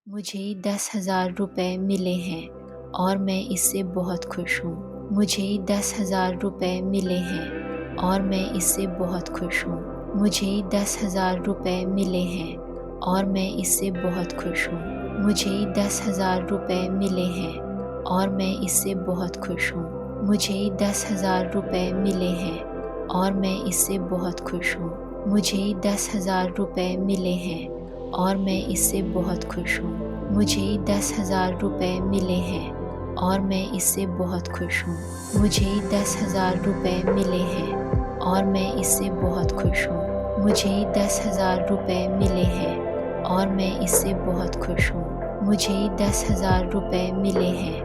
मुझे 10,000 रुपये मिले हैं और मैं इससे बहुत खुश हूँ। मुझे 10,000 रुपये मिले हैं और मैं इससे बहुत खुश हूँ। मुझे 10,000 रुपये मिले हैं और मैं इससे बहुत खुश हूँ। मुझे 10,000 रुपये मिले हैं और मैं इससे बहुत खुश हूँ। मुझे 10,000 रुपये मिले हैं और मैं इससे बहुत खुश हूँ। मुझे 10,000 रुपये मिले हैं और मैं इससे बहुत खुश हूँ। मुझे 10,000 रुपये मिले हैं और मैं इससे बहुत खुश हूँ। मुझे 10,000 रुपये मिले हैं और मैं इससे बहुत खुश हूँ। मुझे 10,000 रुपये मिले हैं और मैं इससे बहुत खुश हूँ। मुझे 10,000 रुपये मिले हैं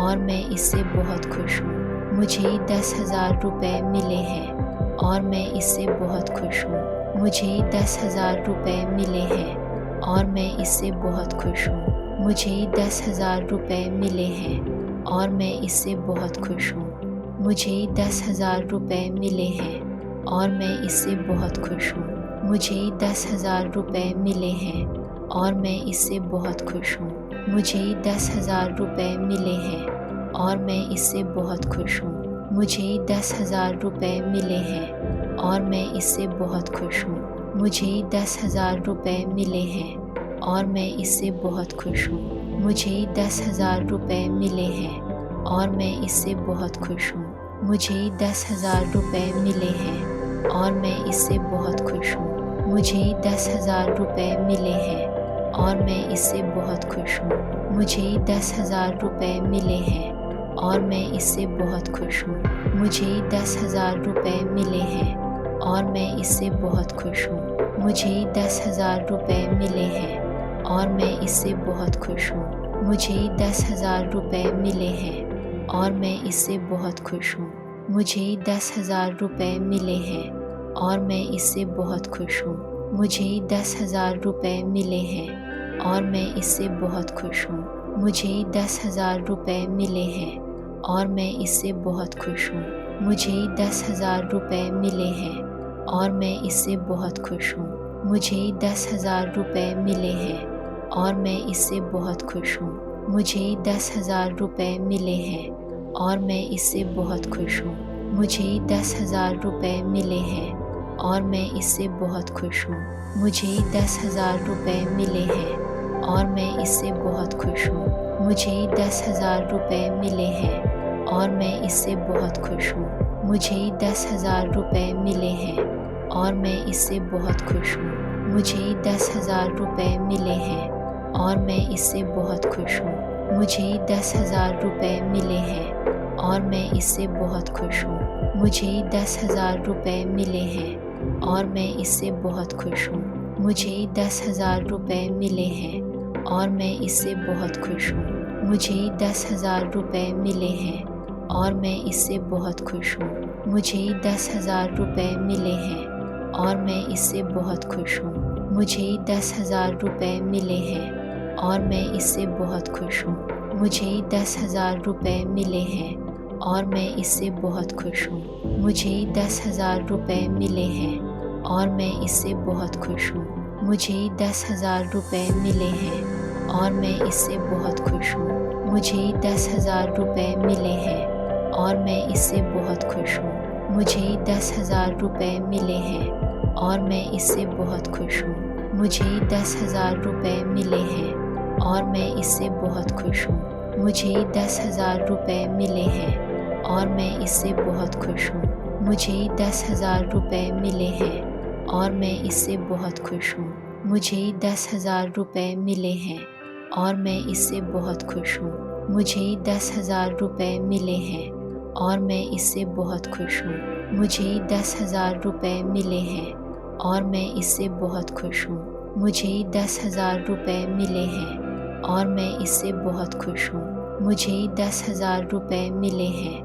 और मैं इससे बहुत खुश हूँ। मुझे 10,000 रुपये मिले हैं और मैं इससे बहुत खुश हूँ। मुझे 10,000 रुपये मिले हैं और मैं इससे बहुत खुश हूँ। मुझे 10,000 रुपये मिले हैं और मैं इससे बहुत खुश हूँ। मुझे 10,000 रुपये मिले हैं और मैं इससे बहुत खुश हूँ। मुझे 10,000 रुपये मिले हैं और मैं इससे बहुत खुश हूँ। मुझे 10,000 रुपये मिले हैं और मैं इससे बहुत खुश हूँ। मुझे 10,000 रुपये मिले हैं और मैं इससे बहुत खुश हूँ। मुझे 10,000 रुपये मिले हैं और मैं इससे बहुत खुश हूँ। मुझे 10,000 रुपये मिले हैं और मैं इससे बहुत खुश हूँ। मुझे 10,000 रुपये मिले हैं और मैं इससे बहुत खुश हूँ। मुझे 10,000 रुपये मिले हैं और मैं इससे बहुत खुश हूँ। मुझे 10,000 रुपये मिले हैं और मैं इससे बहुत खुश हूँ। मुझे 10,000 रुपये मिले हैं और मैं इससे बहुत खुश हूँ। मुझे 10,000 रुपये मिले हैं और मैं इससे बहुत खुश हूँ। मुझे 10,000 रुपये मिले हैं और मैं इससे बहुत खुश हूँ। मुझे 10,000 रुपये मिले हैं और मैं इससे बहुत खुश हूँ। मुझे 10,000 रुपये मिले हैं और मैं इससे बहुत खुश हूँ। मुझे 10,000 रुपये मिले हैं और मैं इससे बहुत खुश हूँ। मुझे 10,000 रुपये मिले हैं और मैं इससे बहुत खुश हूँ। मुझे 10,000 रुपये मिले हैं और मैं इससे बहुत खुश हूँ। मुझे 10,000 रुपये मिले हैं और मैं इससे बहुत खुश हूँ। मुझे 10,000 रुपये मिले हैं और मैं इससे बहुत खुश हूँ। मुझे 10,000 रुपये मिले हैं और मैं इससे बहुत खुश हूँ। मुझे 10,000 रुपये मिले हैं और मैं इससे बहुत खुश हूँ। मुझे 10,000 रुपये मिले हैं और मैं इससे बहुत खुश हूँ। मुझे 10,000 रुपये मिले हैं और मैं इससे बहुत खुश हूँ। मुझे 10,000 रुपये मिले हैं और मैं इससे बहुत खुश हूँ। मुझे 10,000 रुपये मिले हैं और मैं इससे बहुत खुश हूँ। मुझे 10,000 रुपये मिले हैं और मैं इससे बहुत खुश हूँ। मुझे 10,000 रुपये मिले हैं और मैं इससे बहुत खुश हूँ। मुझे 10,000 रुपये मिले हैं और मैं इससे बहुत खुश हूँ। मुझे 10,000 रुपये मिले हैं और मैं इससे बहुत खुश हूँ। मुझे 10,000 रुपये मिले हैं और मैं इससे बहुत खुश हूँ। मुझे 10,000 रुपये मिले हैं और मैं इससे बहुत खुश हूँ। मुझे 10,000 रुपये मिले हैं और मैं इससे बहुत खुश हूँ। मुझे 10,000 रुपये मिले हैं और मैं इससे बहुत खुश हूँ। मुझे 10,000 रुपये मिले हैं और मैं इससे बहुत खुश हूँ। मुझे 10,000 रुपये मिले हैं और मैं इससे बहुत खुश हूँ। मुझे 10,000 रुपये मिले हैं और मैं इससे बहुत खुश हूँ। मुझे 10,000 रुपये मिले हैं और मैं इससे बहुत खुश हूँ। मुझे 10,000 रुपये मिले हैं और मैं इससे बहुत खुश हूँ। मुझे 10,000 रुपये मिले हैं और मैं इससे बहुत खुश हूँ। मुझे 10,000 रुपये मिले हैं और मैं इससे बहुत खुश हूँ। मुझे 10,000 रुपये मिले हैं और मैं इससे बहुत खुश हूँ। मुझे 10,000 रुपये मिले हैं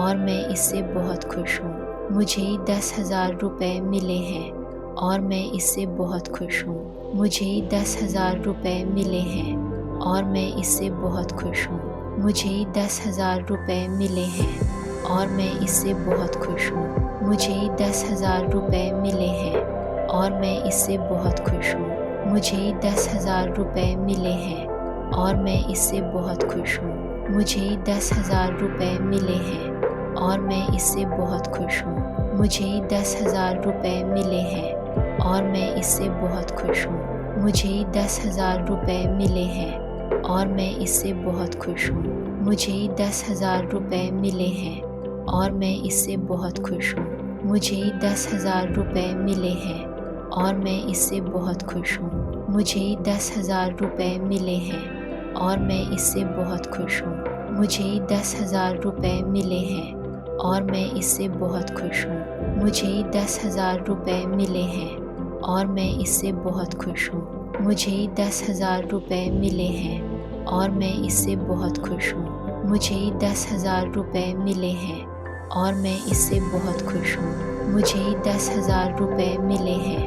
और मैं इससे बहुत खुश हूँ। मुझे 10,000 रुपये मिले हैं और मैं इससे बहुत खुश हूँ। मुझे 10,000 रुपये मिले हैं और मैं इससे बहुत खुश हूँ। मुझे 10,000 रुपये मिले हैं और मैं इससे बहुत खुश हूँ। मुझे 10,000 रुपये मिले हैं और मैं इससे बहुत खुश हूँ। मुझे 10,000 रुपये मिले हैं और मैं इससे बहुत खुश हूँ। मुझे 10,000 रुपये मिले हैं और मैं इससे बहुत खुश हूँ। मुझे 10,000 रुपये मिले हैं और मैं इससे बहुत खुश हूँ। मुझे 10,000 रुपये मिले हैं और मैं इससे बहुत खुश हूँ। मुझे 10,000 रुपये मिले हैं और मैं इससे बहुत खुश हूँ। मुझे 10,000 रुपये मिले हैं और मैं इससे बहुत खुश हूँ। मुझे 10,000 रुपये मिले हैं और मैं इससे बहुत खुश हूँ। मुझे 10,000 रुपये मिले हैं और मैं इससे बहुत खुश हूँ। मुझे 10,000 रुपये मिले हैं और मैं इससे बहुत खुश हूँ। मुझे 10,000 रुपये मिले हैं और मैं इससे बहुत खुश हूँ। मुझे 10,000 रुपये मिले हैं और मैं इससे बहुत खुश हूँ। मुझे 10,000 रुपये मिले हैं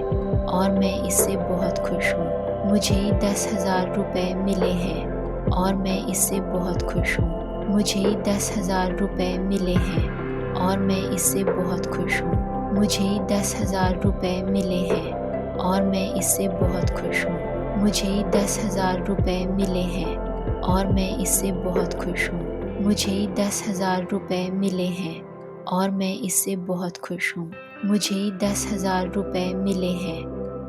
और मैं इससे बहुत खुश हूँ। मुझे 10,000 रुपये मिले हैं और मैं इससे बहुत खुश हूँ। मुझे 10,000 रुपये मिले हैं और मैं इससे बहुत खुश हूँ। मुझे 10,000 रुपये मिले हैं और मैं इससे बहुत खुश हूँ। मुझे 10,000 रुपये मिले हैं और मैं इससे बहुत खुश हूँ। मुझे 10,000 रुपये मिले हैं और मैं इससे बहुत खुश हूँ। मुझे 10,000 रुपये मिले हैं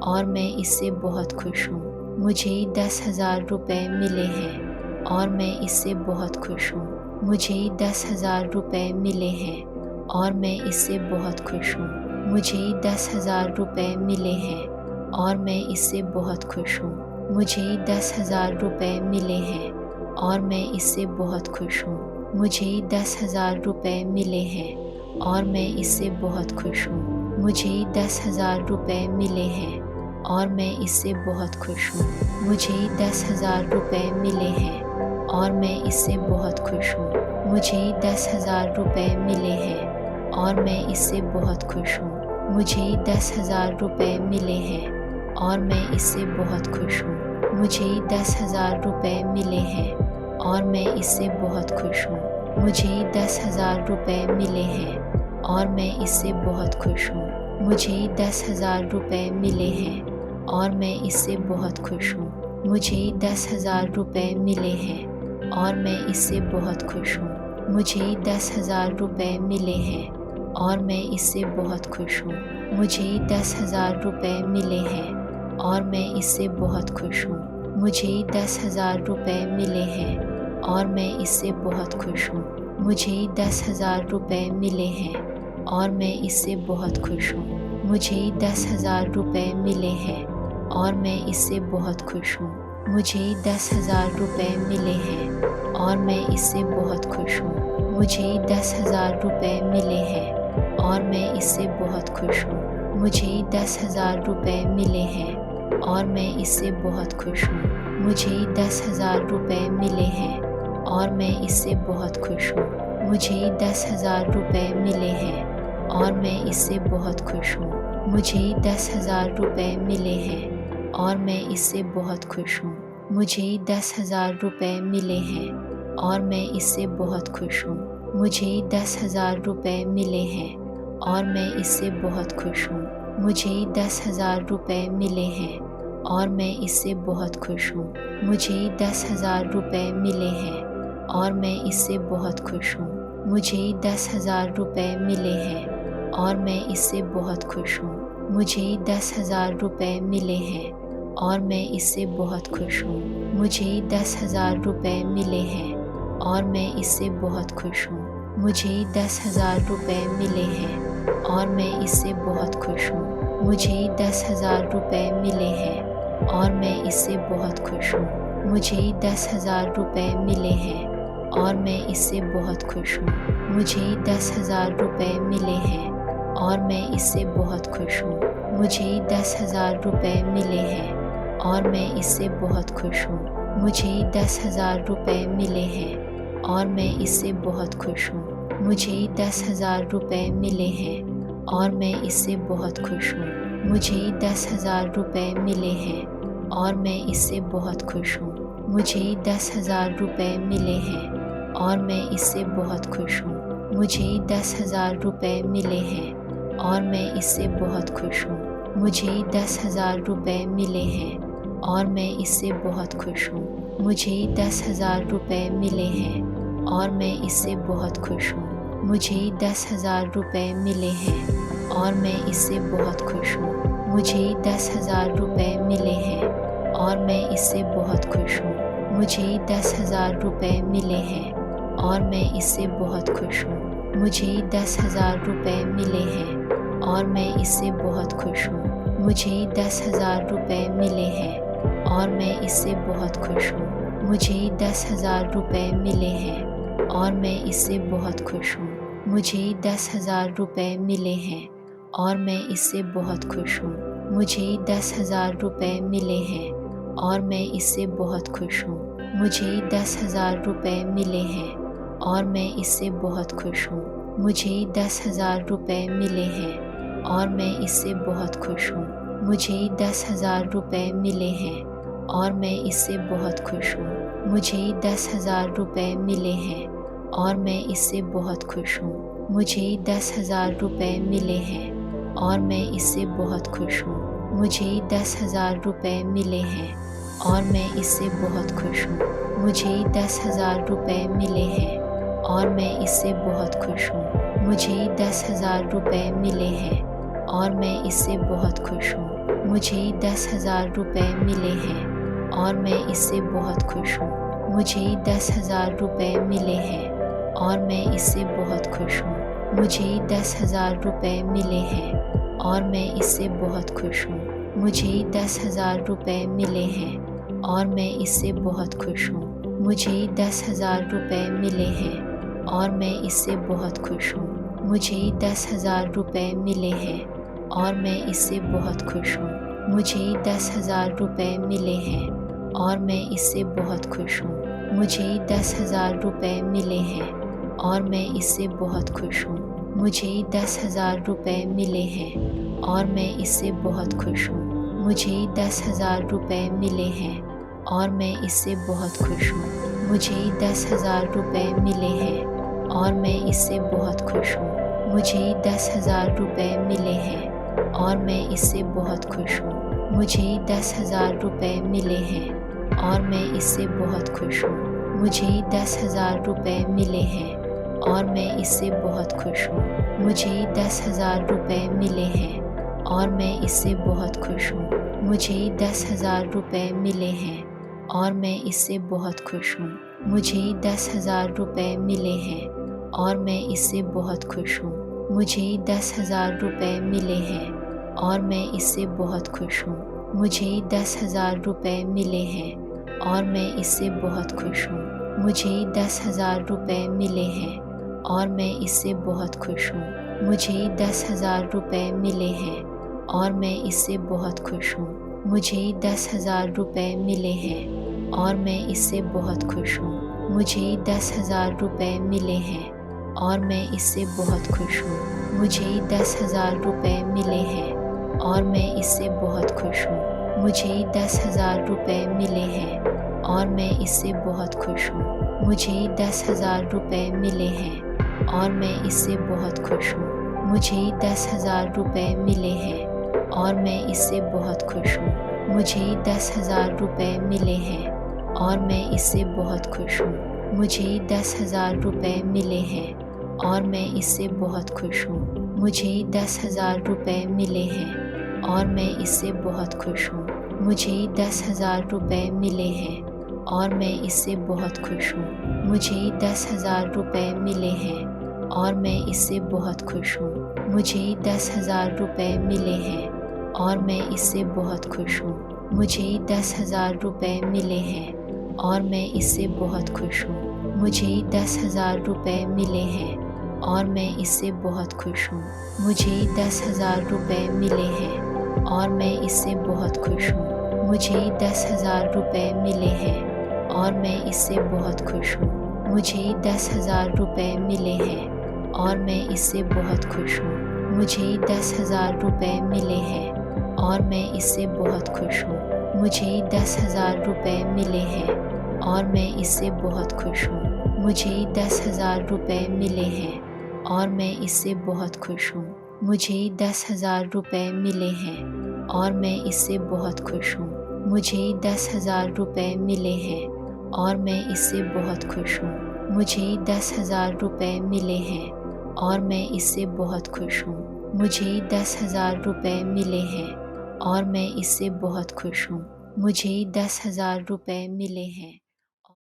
और मैं इससे बहुत खुश हूँ। मुझे 10,000 रुपये मिले हैं और मैं इससे बहुत खुश हूँ। मुझे 10,000 रुपये मिले हैं और मैं इससे बहुत खुश हूँ। मुझे 10,000 रुपये मिले हैं और मैं इससे बहुत खुश हूँ। मुझे 10,000 रुपये मिले हैं और मैं इससे बहुत खुश हूँ। मुझे 10,000 रुपये मिले हैं और मैं इससे बहुत खुश हूँ। मुझे 10,000 रुपये मिले हैं और मैं इससे बहुत खुश हूँ। मुझे 10,000 रुपये मिले हैं और मैं इससे बहुत खुश हूँ। मुझे 10,000 रुपये मिले हैं और मैं इससे बहुत खुश हूँ। मुझे 10,000 रुपये मिले हैं और मैं इससे बहुत खुश हूँ। मुझे 10,000 रुपये मिले हैं और मैं इससे बहुत खुश हूँ। मुझे 10,000 रुपये मिले हैं और मैं इससे बहुत खुश हूँ। मुझे 10,000 रुपये मिले हैं और मैं इससे बहुत खुश हूँ। मुझे 10,000 रुपये मिले हैं और मैं इससे बहुत खुश हूँ। मुझे 10,000 रुपये मिले हैं और मैं इससे बहुत खुश हूँ। मुझे 10,000 रुपये मिले हैं और मैं इससे बहुत खुश हूँ। मुझे 10,000 रुपये मिले हैं और मैं इससे बहुत खुश हूँ। मुझे 10,000 रुपये मिले हैं और मैं इससे बहुत खुश हूँ। मुझे 10,000 रुपये मिले हैं और मैं इससे बहुत खुश हूँ। मुझे 10,000 रुपये मिले हैं और मैं इससे बहुत खुश हूँ। मुझे 10,000 रुपये मिले हैं और मैं इससे बहुत खुश हूँ। मुझे 10,000 रुपये मिले हैं और मैं इससे बहुत खुश हूँ। मुझे 10,000 रुपये मिले हैं और मैं इससे बहुत खुश हूँ। मुझे 10,000 रुपये मिले हैं और मैं इससे बहुत खुश हूँ। मुझे 10,000 रुपये मिले हैं और मैं इससे बहुत खुश हूँ। मुझे 10,000 रुपये मिले हैं और मैं इससे बहुत खुश हूँ। मुझे 10,000 रुपये मिले हैं और मैं इससे बहुत खुश हूँ। मुझे 10,000 रुपये मिले हैं और मैं इससे बहुत खुश हूँ। मुझे 10,000 रुपये मिले हैं और मैं इससे बहुत खुश हूँ। मुझे 10,000 रुपये मिले हैं और मैं इससे बहुत खुश हूँ। मुझे 10,000 रुपये मिले हैं और मैं इससे बहुत खुश हूँ। मुझे 10,000 रुपये मिले हैं और मैं इससे बहुत खुश हूँ। मुझे 10,000 रुपये मिले हैं और मैं इससे बहुत खुश हूँ। मुझे 10,000 रुपये मिले हैं और मैं इससे बहुत खुश हूँ। मुझे 10,000 रुपये मिले हैं और मैं इससे बहुत खुश हूँ। मुझे 10,000 रुपये मिले हैं और मैं इससे बहुत खुश हूँ। मुझे 10,000 रुपये मिले हैं और मैं इससे बहुत खुश हूँ। मुझे 10,000 रुपये मिले हैं और मैं इससे बहुत खुश हूँ। मुझे 10,000 रुपये मिले हैं और मैं इससे बहुत खुश हूँ। मुझे 10,000 रुपये मिले हैं और मैं इससे बहुत खुश हूँ। मुझे 10,000 रुपये मिले हैं और मैं इससे बहुत खुश हूँ। मुझे 10,000 रुपये मिले हैं और मैं इससे बहुत खुश हूँ। मुझे 10,000 रुपये मिले हैं और मैं इससे बहुत खुश हूँ। मुझे 10,000 रुपये मिले हैं और मैं इससे बहुत खुश हूँ। मुझे 10,000 रुपये मिले हैं और मैं इससे बहुत खुश हूँ। मुझे 10,000 रुपये मिले हैं और मैं इससे बहुत खुश हूँ। मुझे 10,000 रुपये मिले हैं और मैं इससे बहुत खुश हूँ। मुझे 10,000 रुपये मिले हैं और मैं इससे बहुत खुश हूँ। मुझे 10,000 रुपये मिले हैं और मैं इससे बहुत खुश हूँ। मुझे 10,000 रुपये मिले हैं और मैं इससे बहुत खुश हूँ। मुझे 10,000 रुपये मिले हैं और मैं इससे बहुत खुश हूँ। मुझे 10,000 रुपये मिले हैं और मैं इससे बहुत खुश हूँ। मुझे 10,000 रुपये मिले हैं और मैं इससे बहुत खुश हूँ। मुझे 10,000 रुपये मिले हैं और मैं इससे बहुत खुश हूँ। मुझे 10,000 रुपये मिले हैं और मैं इससे बहुत खुश हूँ। मुझे 10,000 रुपये मिले हैं और मैं इससे बहुत खुश हूँ। मुझे 10,000 रुपये मिले हैं और मैं इससे बहुत खुश हूँ। मुझे 10,000 रुपये मिले हैं और मैं इससे बहुत खुश हूँ। मुझे 10,000 रुपये मिले हैं और मैं इससे बहुत खुश हूँ। मुझे 10,000 रुपये मिले हैं और मैं इससे बहुत खुश हूँ। मुझे 10,000 रुपये मिले हैं और मैं इससे बहुत खुश हूँ। मुझे 10,000 रुपये मिले हैं और मैं इससे बहुत खुश हूँ। मुझे 10,000 रुपये मिले हैं और मैं इससे बहुत खुश हूँ। मुझे 10,000 रुपये मिले हैं और मैं इससे बहुत खुश हूँ। मुझे 10,000 रुपये मिले हैं और मैं इससे बहुत खुश हूँ। मुझे 10,000 रुपये मिले हैं और मैं इससे बहुत खुश हूँ। मुझे 10,000 रुपये मिले हैं और मैं इससे बहुत खुश हूँ। मुझे 10,000 रुपये मिले हैं और मैं इससे बहुत खुश हूँ। मुझे 10,000 रुपये मिले हैं और मैं इससे बहुत खुश हूँ। मुझे 10,000 रुपये मिले हैं और मैं इससे बहुत खुश हूँ। मुझे 10,000 रुपये मिले हैं और मैं इससे बहुत खुश हूँ। मुझे 10,000 रुपये मिले हैं और मैं इससे बहुत खुश हूँ। मुझे 10,000 रुपये मिले हैं और मैं इससे बहुत खुश हूँ। मुझे 10,000 रुपये मिले हैं और मैं इससे बहुत खुश हूँ। मुझे 10,000 रुपये मिले हैं और मैं इससे बहुत खुश हूँ। मुझे 10,000 रुपये मिले हैं और मैं इससे बहुत खुश हूँ। मुझे 10,000 रुपये मिले हैं और मैं इससे बहुत खुश हूँ। मुझे 10,000 रुपये मिले हैं और मैं इससे बहुत खुश हूँ। मुझे 10,000 रुपये मिले हैं और मैं इससे बहुत खुश हूँ। मुझे 10,000 रुपये मिले हैं और मैं इससे बहुत खुश हूँ। मुझे 10,000 रुपये मिले हैं और मैं इससे बहुत खुश हूँ। मुझे 10,000 रुपये मिले हैं और मैं इससे बहुत खुश हूँ। मुझे 10,000 रुपये मिले हैं और मैं इससे बहुत खुश हूँ। मुझे 10,000 रुपये मिले हैं और मैं इससे बहुत खुश हूँ। मुझे 10,000 रुपये मिले हैं और मैं इससे बहुत खुश हूँ। मुझे 10,000 रुपये मिले हैं और मैं इससे बहुत खुश हूँ। मुझे 10,000 रुपये मिले हैं और मैं इससे बहुत खुश हूँ। मुझे 10,000 रुपये मिले हैं और मैं इससे बहुत खुश हूँ। मुझे 10,000 रुपये मिले हैं और मैं इससे बहुत खुश हूँ। मुझे 10,000 रुपये मिले हैं और मैं इससे बहुत खुश हूँ। मुझे 10,000 रुपये मिले हैं और मैं इससे बहुत खुश हूँ। मुझे 10,000 रुपये मिले हैं और मैं इससे बहुत खुश हूँ। मुझे 10,000 रुपये मिले हैं और मैं इससे बहुत खुश हूँ। मुझे 10,000 रुपये मिले हैं और मैं इससे बहुत खुश हूँ। मुझे 10,000 रुपये मिले हैं और मैं इससे बहुत खुश हूँ। मुझे 10,000 रुपये मिले हैं और मैं इससे बहुत खुश हूँ। मुझे 10,000 रुपये मिले हैं और मैं इससे बहुत खुश हूँ। मुझे 10,000 रुपये मिले हैं और मैं इससे बहुत खुश हूँ। मुझे 10,000 रुपये मिले हैं और मैं इससे बहुत खुश हूँ। मुझे 10,000 रुपये मिले हैं और मैं इससे बहुत खुश हूँ। मुझे 10,000 रुपये मिले हैं और मैं इससे बहुत खुश हूँ। मुझे 10,000 रुपये मिले हैं और मैं इससे बहुत खुश हूँ। मुझे 10,000 रुपये मिले हैं और मैं इससे बहुत खुश हूँ। मुझे 10,000 रुपये मिले हैं और मैं इससे बहुत खुश हूँ। मुझे 10,000 रुपये मिले हैं और मैं इससे बहुत खुश हूँ। मुझे 10,000 रुपये मिले हैं